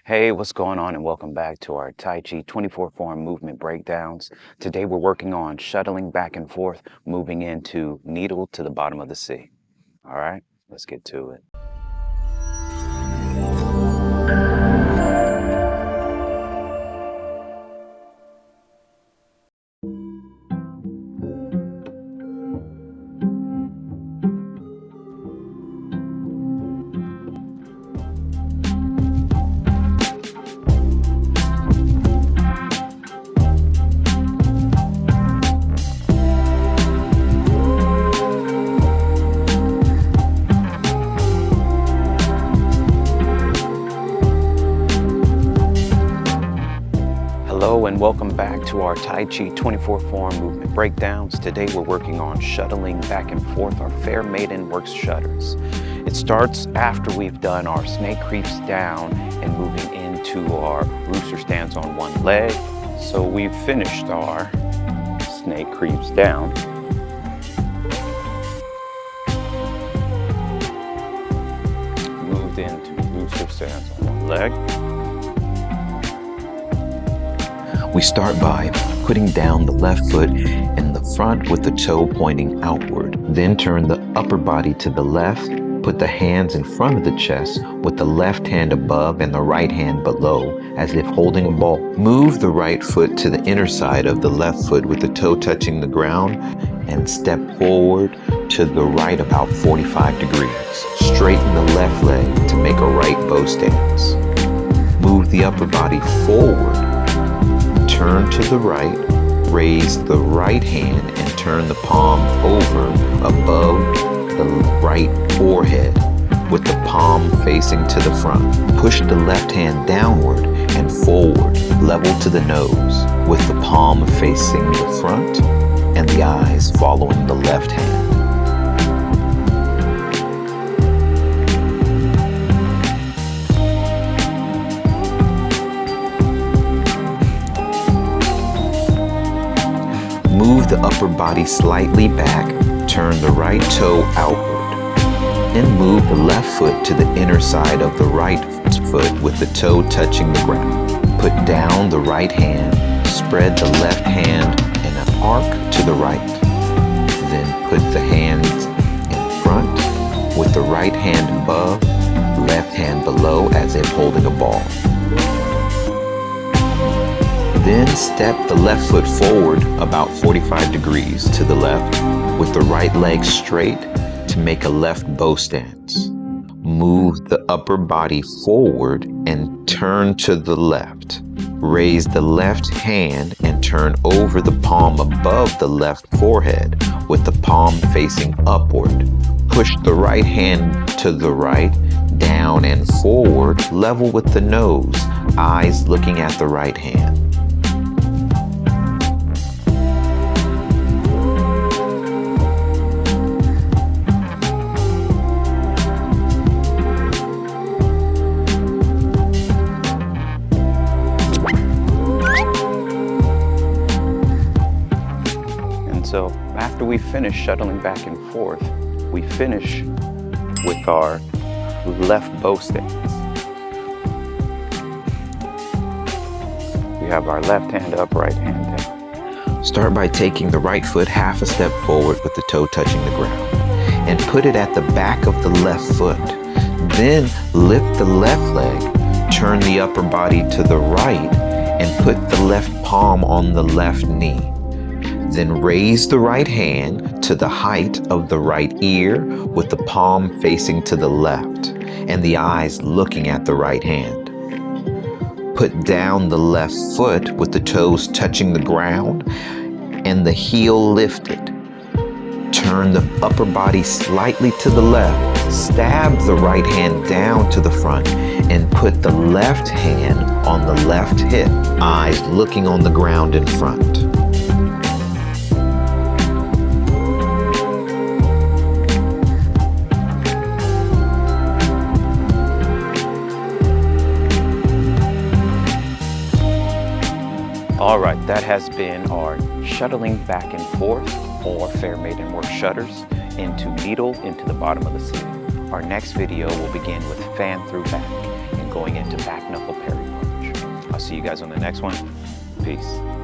Hey, what's going on? And welcome back to our Tai Chi 24 form movement breakdowns. Today we're working on shuttling back and forth, moving into needle to the bottom of the sea. All right, let's get to it. Hello and welcome back to our Tai Chi 24 form movement breakdowns. Today we're working on shuttling back and forth our Fair Maiden works shutters. It starts after we've done our snake creeps down and moving into our rooster stance on one leg. So we've finished our snake creeps down. Moved into rooster stance on one leg. We start by putting down the left foot in the front with the toe pointing outward. Then turn the upper body to the left. Put the hands in front of the chest with the left hand above and the right hand below as if holding a ball. Move the right foot to the inner side of the left foot with the toe touching the ground and step forward to the right about 45 degrees. Straighten the left leg to make a right bow stance. Move the upper body forward. Turn to the right, raise the right hand and turn the palm over above the right forehead with the palm facing to the front. Push the left hand downward and forward, level to the nose with the palm facing the front and the eyes following the left hand. Move the upper body slightly back, turn the right toe outward, and move the left foot to the inner side of the right foot with the toe touching the ground. Put down the right hand, spread the left hand in an arc to the right. Then put the hands in front with the right hand above, left hand below as if holding a ball. Then step the left foot forward about 45 degrees to the left with the right leg straight to make a left bow stance. Move the upper body forward and turn to the left. Raise the left hand and turn over the palm above the left forehead with the palm facing upward. Push the right hand to the right, down and forward, level with the nose, eyes looking at the right hand. So after we finish shuttling back and forth, we finish with our left bow stance. We have our left hand up, right hand down. Start by taking the right foot half a step forward with the toe touching the ground and put it at the back of the left foot. Then lift the left leg, turn the upper body to the right and put the left palm on the left knee. Then raise the right hand to the height of the right ear with the palm facing to the left and the eyes looking at the right hand. Put down the left foot with the toes touching the ground and the heel lifted. Turn the upper body slightly to the left, stab the right hand down to the front and put the left hand on the left hip, eyes looking on the ground in front. All right, that has been our shuttling back and forth or Fair Maiden work shutters into needle into the bottom of the sea. Our next video will begin with fan through back and going into back knuckle parry plunge. I'll see you guys on the next one. Peace.